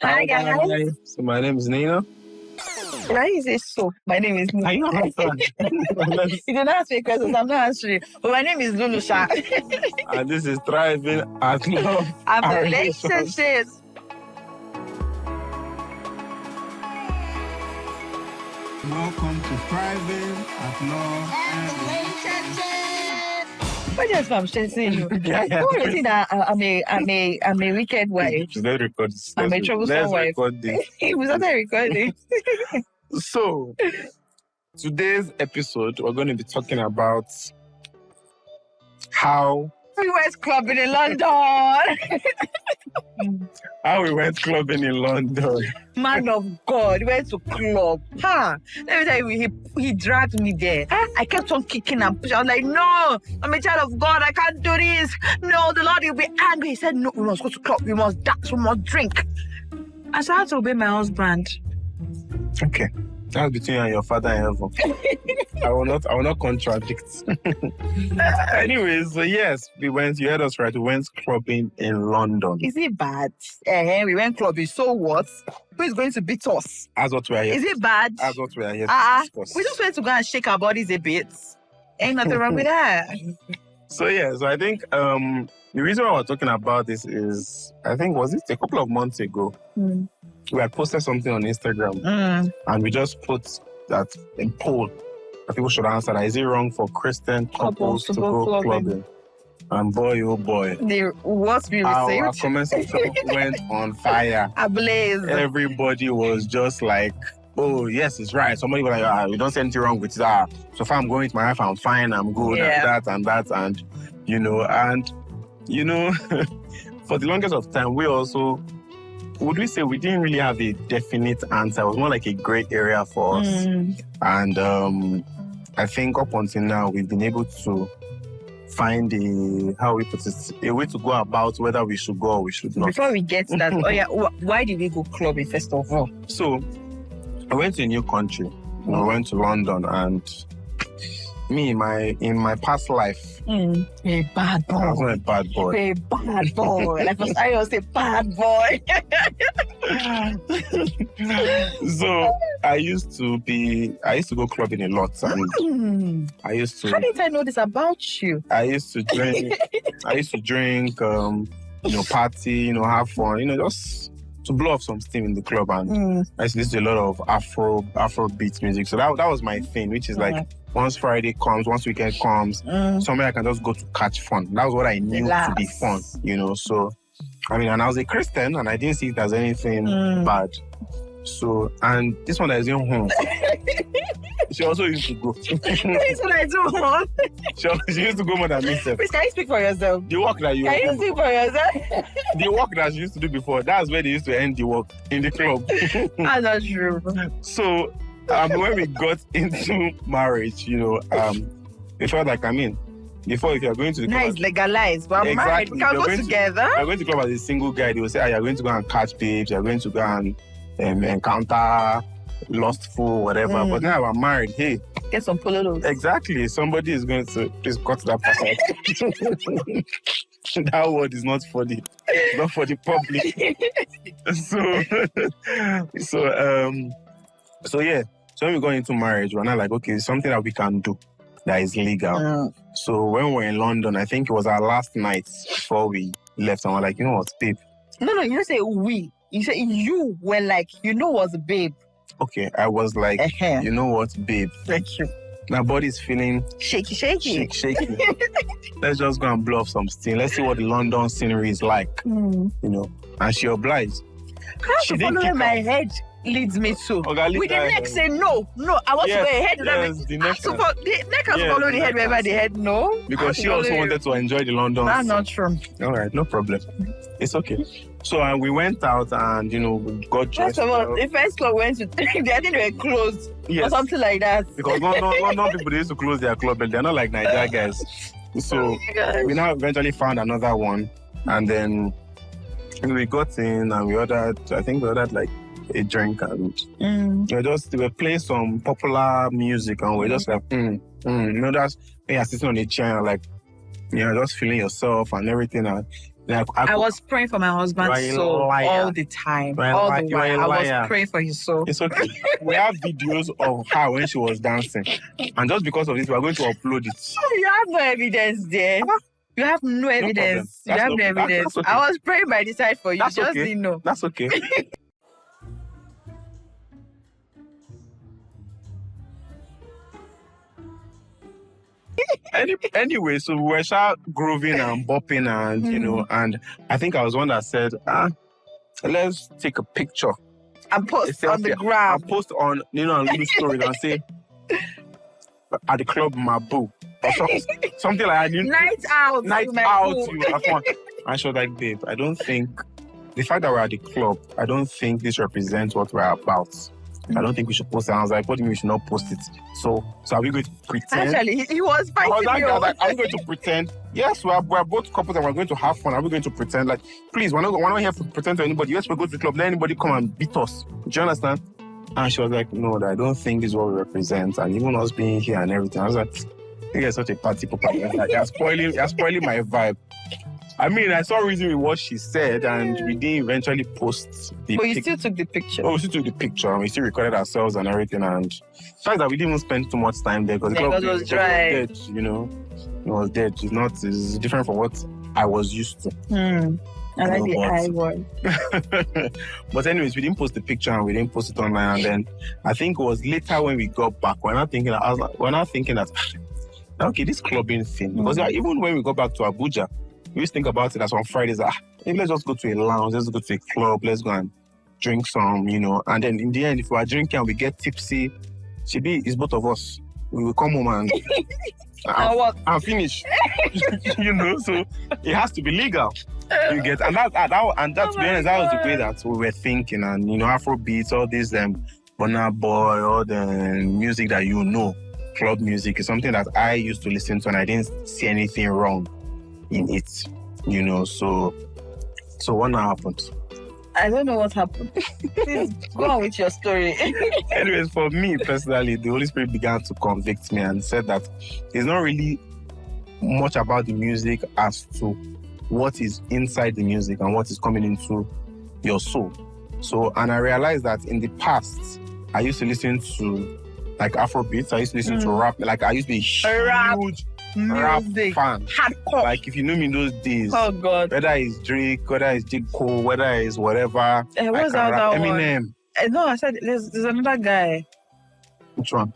Hi guys. So my name is Nina. Why is it so? My name is Are Nina. you answering? You don't ask me questions, I'm not answering. But my name is Lulusha. And this is Thriving at Love I'm and the Relationships. relationships. Welcome to Thriving at Love and What else I'm stressing you? Yeah. Who is it that I'm a wicked wife? Let's record this. I'm a troublesome wife. Record this. He was not recording. So, today's episode, we're going to be talking about how We went clubbing in London. we went clubbing in London. Man of God, went to club. Let me tell you, he dragged me there. I kept on kicking and pushing. I was like, no, I'm a child of God. I can't do this. No, the Lord will be angry. He said, no, we must go to club. We must dance. We must drink. I so I had to obey my husband. Okay. That's between you and your father in heaven. I will not contradict. Anyways, so yes, you heard us right. We went clubbing in London. Is it bad? We went clubbing. So what? Who is going to beat us? That's what we are here. Is it bad? That's what we are here to discuss. We just went to go and shake our bodies a bit. Ain't nothing wrong with that. So I think the reason why we're talking about this is, I think, was it a couple of months ago? We had posted something on Instagram and we just put that in poll that people should answer that. Is it wrong for Christian couples to go clubbing? And boy, oh boy. What we Our received? comment section went on fire. Ablaze. Everybody was just like, oh, yes, it's right. Somebody was like, you don't see anything wrong with that. So far I'm going to my life, I'm fine, I'm good, and that. And, for the longest of time, we also, would we say we didn't really have a definite answer. It was more like a gray area for us. And I think up until now, we've been able to find a way to go about whether we should go or we should not. Before we get to that, why did we go clubbing first of all? So, I went to a new country. I went to London, and me, in my past life, a bad boy. I was not a bad boy. A bad boy. Like I was a bad boy. So I used to go clubbing a lot, and I used to. How did I know this about you? I used to drink. Party, have fun, just to blow off some steam in the club. And I used to listen to a lot of Afrobeat music. So that was my thing, which is like once Friday comes, once weekend comes, somewhere I can just go to catch fun. That was what I knew to be fun, So, and I was a Christian and I didn't see it as anything bad. So, and this one that is in home, she also used to go. That's what I do. She used to go more than me. Please, can you speak for yourself? The work that Can you speak for yourself? The work that she used to do before, that's where they used to end the work, in the club. That's not true. So, when we got into marriage, we felt like, before, if you're going to the club... Now it's legalized, but I'm married. We can go together. You're going to the club as a single guy, they will say, you're going to go and catch babes, you're going to go and encounter lustful, whatever. But now I'm married, hey. Get some pololos. Exactly. Somebody is going to... Please cut that part out. That word is not for the public. So when we got into marriage, we're not like, okay, it's something that we can do that is legal. So when we were in London, I think it was our last night before we left, and we're like, you know what, babe? No, you don't say we. You say you were like, what's babe? Okay, I was like, you know what, babe? Thank you. My body's feeling shaky. Let's just go and blow off some steam. Let's see what the London scenery is like. And she obliged. She didn't follow my head leads me to. With the neck say no, I want to go ahead. The neck has to follow the head wherever the head no. Because she also wanted to enjoy the London. That's not true. All right, no problem. It's okay. So we went out and we got dressed. First of all, the first club went to I think they were closed or something like that. Because London people they used to close their club, and they're not like Nigeria guys. So we now eventually found another one, and then we got in and we ordered like a drink, and they were playing some popular music, and we're just like, that's when you're sitting on a chair, like, just feeling yourself and everything. And Like, I was praying for my husband's soul all the time. All the while. I was praying for his soul. It's okay. We have videos of her when she was dancing. And just because of this, we're going to upload it. You have no evidence there. You have no evidence. You have no evidence. That's okay. I was praying by the side for you. That's just didn't know. That's okay. Anyway, so we were grooving and bopping and, you know, and I think I was one that said, let's take a picture. And post on the gram. And post on, on little stories and say, at the club, my boo. Or something like that. Night out. You have fun. And she was like, babe, I don't think, the fact that we're at the club, I don't think this represents what we're about. I don't think we should post it. I was like, what do you mean we should not post it? So are we going to pretend? Actually, he was fighting me. I was like, are we going to pretend? Yes, we're both couples and we're going to have fun. Are we going to pretend? Like, please, we're not here to pretend to anybody. Yes, we go to the club. Let anybody come and beat us. Do you understand? And she was like, no, I don't think this is what we represent. And even us being here and everything. I was like, you guys are such a party pooper. Like, you're spoiling my vibe. I mean, I saw reason with what she said, and we didn't eventually post the But you still took the picture. Oh, we still took the picture, and we still recorded ourselves and everything. And the fact that we didn't even spend too much time there because the club was dry. It was dead. It's different from what I was used to. I like the eye one. But anyways, we didn't post the picture and we didn't post it online. And then I think it was later when we got back, we're not thinking that okay, this clubbing thing. Because even when we got back to Abuja, we used to think about it as on Fridays. Maybe let's just go to a lounge, let's go to a club, let's go and drink some, And then in the end, if we are drinking and we get tipsy, it's both of us. We will come home and finish. So it has to be legal. You get, and that to be honest, that was the way that we were thinking. And Afrobeats, all this Burna Boy, all the music that club music is something that I used to listen to, and I didn't see anything wrong in it, So what now happened? I don't know what happened. Please go on with your story. Anyways, for me personally, the Holy Spirit began to convict me and said that it's not really much about the music as to what is inside the music and what is coming into your soul. So, and I realized that in the past, I used to listen to like Afrobeats. I used to listen to rap. Like I used to be huge rap fan. Hardcore. Like if you knew me in those days. Oh God. Whether it's Drake, whether it's J. Cole, whether it's whatever. What's that Eminem. No, I said there's another guy. Which one?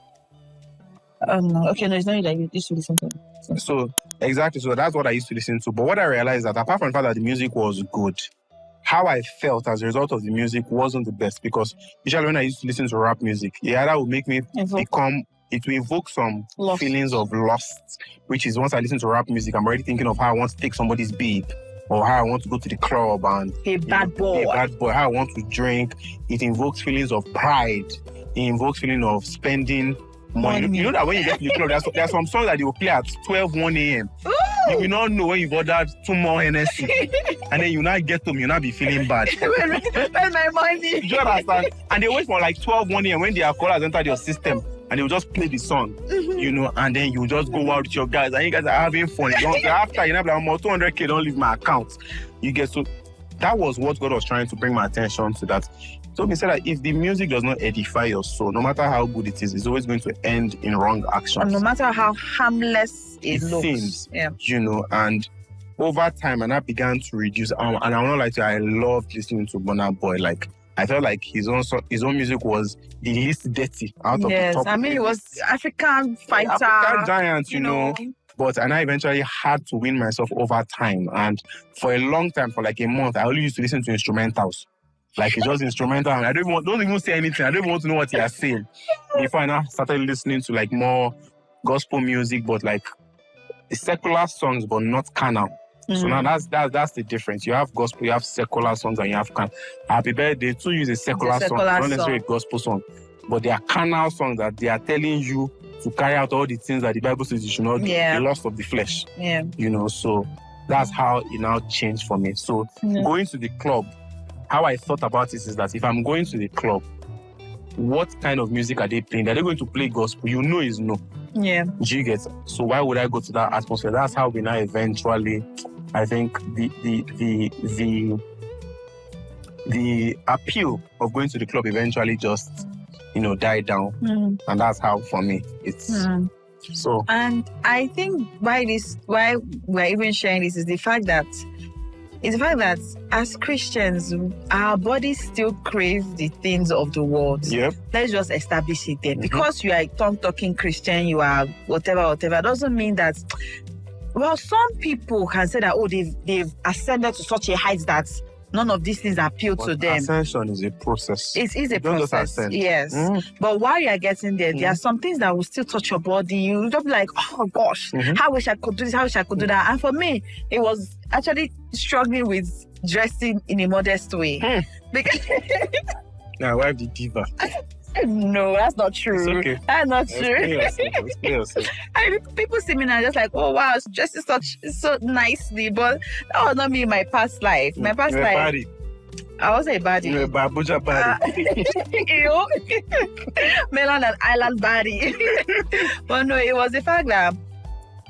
No. Okay, no, it's not like you used to listen to. So exactly. So that's what I used to listen to. But what I realized is that apart from the fact that the music was good, how I felt as a result of the music wasn't the best, because usually when I used to listen to rap music, that would make me it will evoke some feelings of lust, which is once I listen to rap music, I'm already thinking of how I want to take somebody's babe, or how I want to go to the club and a bad boy, how I want to drink. It invokes feelings of pride. It invokes feeling of spending money. You know that when you get to the club, there are some songs that they will play at 1 a.m. You will not know when you've ordered 2 more NSC. And then you now get home, you now be feeling bad. Where's my money? Do you understand? And they wait for like 1 a.m. when the alcohol has entered your system, and they will just play the song, and then you just go out with your guys, and you guys are having fun. After you have like almost 200K, don't leave my account. You get so that was what God was trying to bring my attention to. That. So he said that if the music does not edify your soul, no matter how good it is, it's always going to end in wrong actions. And no matter how harmless it looks. Seems, and over time, and I began to reduce. And I'm not like I loved listening to Burna Boy. Like I felt like his own music was the least dirty out of the top. I mean, it was African fighter, African giant, you know. But and I eventually had to win myself over time. And for a long time, for like a month, I only used to listen to instrumentals. Like it's just instrumental. And I don't even say anything. I don't even want to know what he is saying. Before I now started listening to like more gospel music, but like secular songs, but not carnal. So now that's the difference. You have gospel, you have secular songs, and you have Happy Birthday too use a secular song, not necessarily a gospel song, but they are carnal songs that they are telling you to carry out all the things that the Bible says you should not do, the lust of the flesh. So that's how it now changed for me. So going to the club, how I thought about this is that if I'm going to the club, what kind of music are they playing? Are they going to play gospel? Is no. Yeah. Do you get? So why would I go to that atmosphere? That's how we now eventually I think the appeal of going to the club eventually just, died down. And that's how, for me, it's so. And I think why we're even sharing this is the fact that as Christians, our bodies still crave the things of the world. Yep. Let's just establish it there. Because you are a tongue-talking Christian, you are whatever, doesn't mean that. Well, some people can say that, they've ascended to such a height that none of these things appeal to them. Ascension is a process. It is a process. Yes. But while you are getting there, there are some things that will still touch your body. You just be like, oh gosh, how wish I could do this, how wish I could do that. And for me, it was actually struggling with dressing in a modest way. Because now, why the diva? No, that's not true. It's okay. That's not true. Explain yourself. People see me now just like, oh wow, it's dressed so nicely, but that was not me in my past life. My past life, body. I was a baddie. You're a babuja body. Melon and island body. But no, it was the fact that,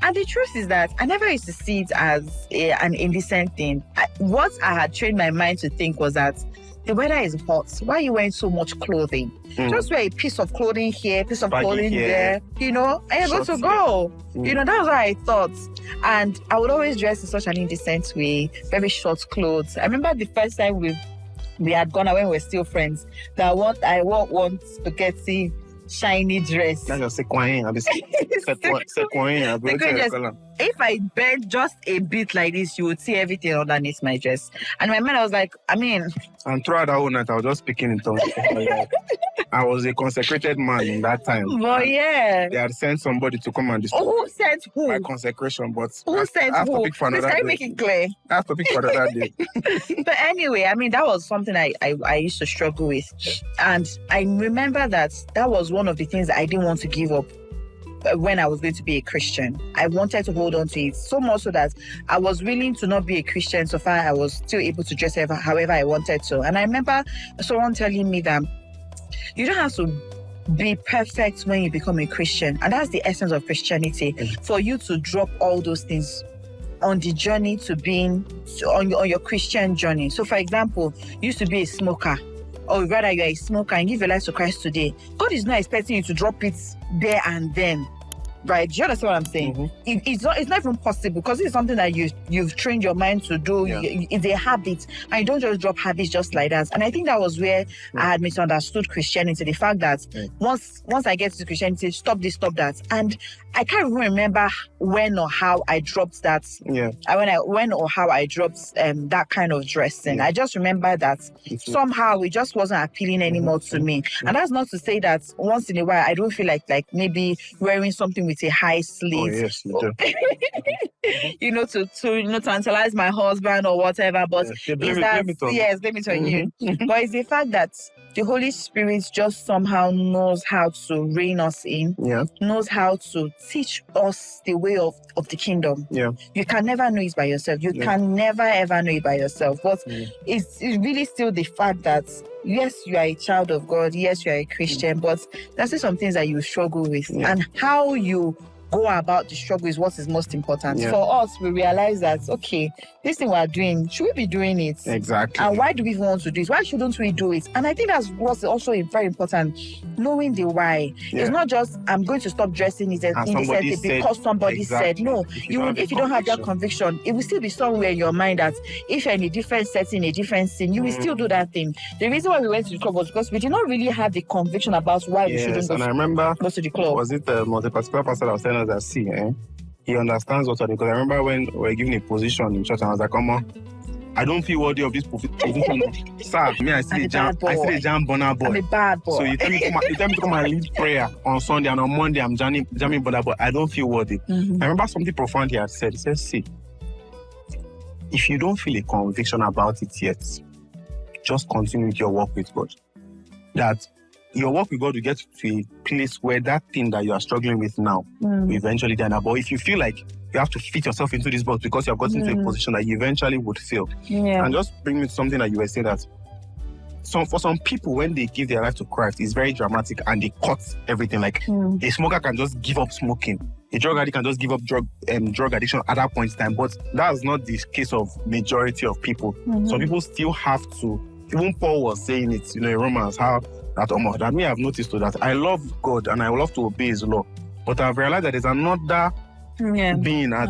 and the truth is that I never used to see it as an indecent thing. What I had trained my mind to think was that the weather is hot. Why are you wearing so much clothing? Just wear a piece of clothing here, piece of clothing there, and you're good to go. That was what I thought. And I would always dress in such an indecent way, very short clothes. I remember the first time we had gone out when we were still friends, that I wore one spaghetti shiny dress. That's your sequoia. If I bent just a bit like this, you would see everything underneath my dress. And in my mind, I was like, and throughout that whole night, I was just speaking in tongues. I was a consecrated man in that time. Well, yeah. They had sent somebody to come and destroy who sent who? my consecration, but who sent who? Topic for another day. Make it clear. That's topic for another day. But anyway, that was something I used to struggle with. And I remember that was one of the things I didn't want to give up when I was going to be a Christian. I wanted to hold on to it so much so that I was willing to not be a Christian so far I was still able to dress however I wanted to. And I remember someone telling me that you don't have to be perfect when you become a Christian. And that's the essence of Christianity, for you to drop all those things on the journey to being on your Christian journey. So for example, you used to be a smoker, or rather you're a smoker and give your life to Christ today. God is not expecting you to drop it there and then. Right? Do you understand what I'm saying? It's not even possible, because it's something that you've trained your mind to do. Yeah. It's a habit, and you don't just drop habits just like that. And I think that was where I had misunderstood Christianity. The fact that once I get to Christianity, stop this, stop that. And I can't even remember when or how I dropped that. Yeah. When or how I dropped that kind of dressing. I just remember that somehow it just wasn't appealing anymore to me. And that's not to say that once in a while I don't feel like maybe wearing something with a high sleeve. Oh, yes, you do. to tantalize my husband or whatever. But blame it on you. But it's the fact that the Holy Spirit just somehow knows how to rein us in, knows how to teach us the way of the kingdom. Yeah. You can never know it by yourself. You can never ever know it by yourself. But it's really still the fact that yes, you are a child of God, yes, you are a Christian, but there's still some things that you struggle with. And how you go about the struggle is what is most important. For us, we realize that, okay, this thing we're doing, should we be doing it? Exactly. And why do we even want to do it? Why shouldn't we do it? And I think that's what's also very important, knowing the why. It's not just, I'm going to stop dressing indecently because somebody said. No, if you don't have that conviction, it will still be somewhere in your mind that if you're in a different setting, a different scene, you will still do that thing. The reason why we went to the club was because we did not really have the conviction about why we shouldn't go to the club. Was it the particular pastor that was telling us that, he understands what we're doing? Because I remember when we were given a position in church, and I was like, come on, I don't feel worthy of this position. Sir, me, I see a jam bonner boy. I'm a bad boy. So you tell me to come and lead prayer on Sunday, and on Monday I'm jamming bonner boy. I don't feel worthy. I remember something profound he had said. He said, see, if you don't feel a conviction about it yet, just continue with your work with God. That your work with God will get to a place where that thing that you are struggling with now will eventually die. But if you feel like you have to fit yourself into this box because you have gotten into a position that you eventually would fail. And just bring me to something that you were saying, that for some people, when they give their life to Christ, it's very dramatic and they cut everything. Like a smoker can just give up smoking. A drug addict can just give up drug addiction at that point in time. But that's not the case of majority of people. Some people still have to. Even Paul was saying it, in Romans, how that me I've noticed that I love God and I love to obey His law, but I've realized that there's another being at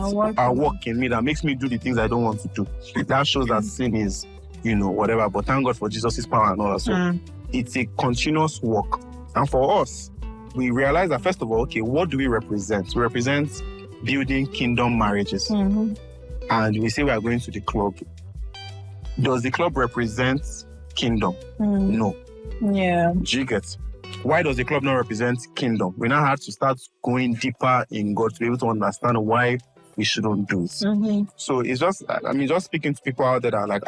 work in me that makes me do the things I don't want to do. That shows that sin is, whatever. But thank God for Jesus' power and all that. So it's a continuous work. And for us, we realize that first of all, okay, what do we represent? We represent building kingdom marriages. And we say we are going to the club. Does the club represent kingdom? No. Yeah. Do you get? Why does the club not represent kingdom? We now have to start going deeper in God to be able to understand why we shouldn't do it. So it's just, just speaking to people out there that are like,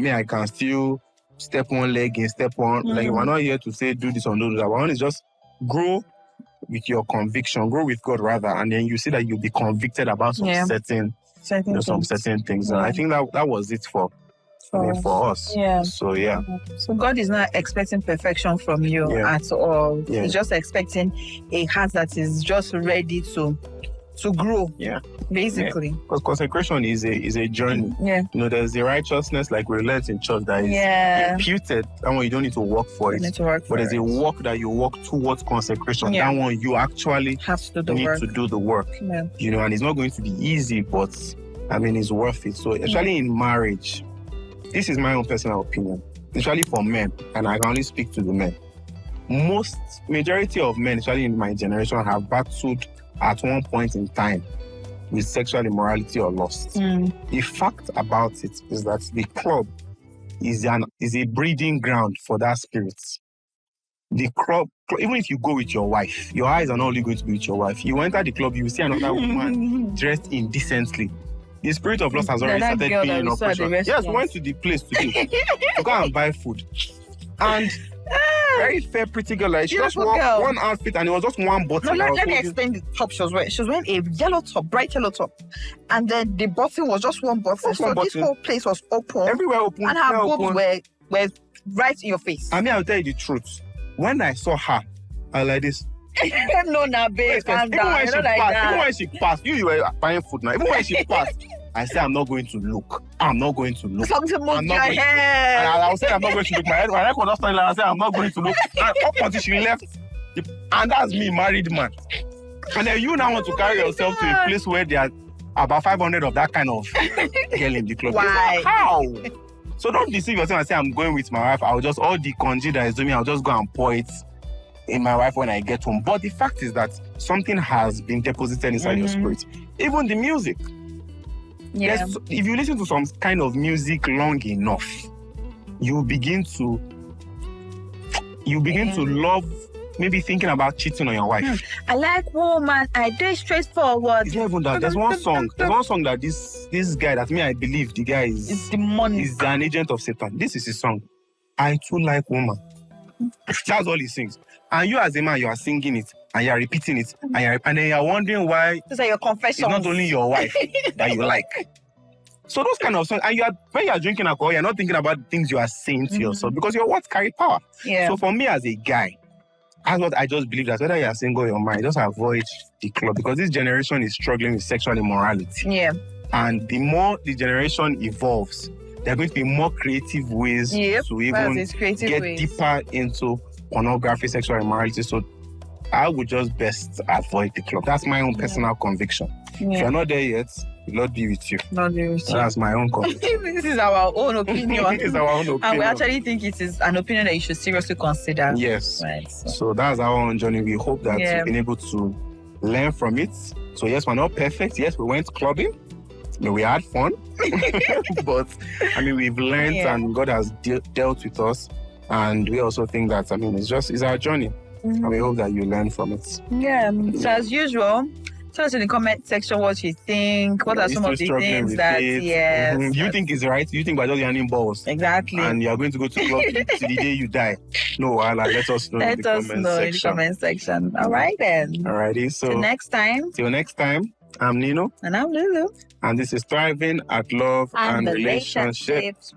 me, I can still step one leg in, step one. Like, we're not here to say do this or do that. One is just grow with your conviction, grow with God rather, and then you see that you'll be convicted about some certain things. And I think that was it for us. Yeah. So So God is not expecting perfection from you at all. Yeah. He's just expecting a heart that is just ready to grow. Yeah. Basically. Because consecration is a journey. Yeah. There's the righteousness like we learned in church that is imputed. That one you don't need to work for it. But there's a walk that you walk towards consecration. Yeah. That one you actually have to do to do the work. Yeah. And it's not going to be easy, but it's worth it. So especially in marriage, this is my own personal opinion, especially for men, and I can only speak to the men. Majority of men, especially in my generation, have battled at one point in time with sexual immorality or lust. The fact about it is that the club is a breeding ground for that spirit. The club, even if you go with your wife, your eyes are not only going to be with your wife. You enter the club, you see another woman dressed indecently. The spirit of lust has already started being in operation. Yes, we went to the place today to go and buy food. And very fair, pretty girl. Like, she just wore one outfit and it was just one button. No, let me explain the top she was wearing. She was wearing a yellow top, bright yellow top. And then the button was just one button. This whole place was open. Everywhere open. And her boobs were right in your face. I'll tell you the truth. When I saw her, I was like this. No, babe. Even when she passed, you were buying food now. Even when she passed, I said, I'm not going to look. I'm not going to look. Something moved your head. I was saying, I'm not going to look. My head was just standing like I said, I'm not going to look. And up until she left, and that's me, married man. And then you now want to carry yourself to a place where there are about 500 of that kind of girl in the club. Why? How? So don't deceive yourself and say, I'm going with my wife. I'll just, all the congee that is doing me, I'll just go and pour it in my wife when I get home. But the fact is that something has been deposited inside your spirit. Even the music. Yeah. If you listen to some kind of music long enough, you begin to love, maybe thinking about cheating on your wife. I like woman. I do it straightforward. It's not even that. There's one song that this guy, that me, I believe the guy is demonic. Is an agent of Satan. This is his song. I too like woman. That's all he sings. And you as a man, you are singing it and you are repeating it, and then you are wondering why these are your confessions. It's not only your wife that you like. So those kind of songs, and when you are drinking alcohol, you're not thinking about the things you are saying to yourself, because your words carry power. Yeah. So for me as a guy, that's what I just believe, that whether you are single or you're married, just avoid the club, because this generation is struggling with sexual immorality. Yeah. And the more the generation evolves, there are going to be more creative ways to even get deeper into pornography, sexual immorality. So I would just best avoid the club. That's my own personal conviction. Yeah. If you're not there yet, the Lord be with you. That's my own conviction. This is our own opinion. It is our own opinion. And we actually think it is an opinion that you should seriously consider. Yes. Right. So that's our own journey. We hope that you've been able to learn from it. So yes, we're not perfect. Yes, we went clubbing. We had fun. But we've learned and God has dealt with us. And we also think that, it's our journey. And we hope that you learn from it. Yeah. So as usual, tell us in the comment section what you think. What are some of the things that, you think is right? You think we're just yarning balls? Exactly. And you're going to go to club till the day you die? No, let us know in the comment section. All right then. Alrighty. So till next time, I'm Nino. And I'm Lulu. And this is Thriving at Love and Relationships.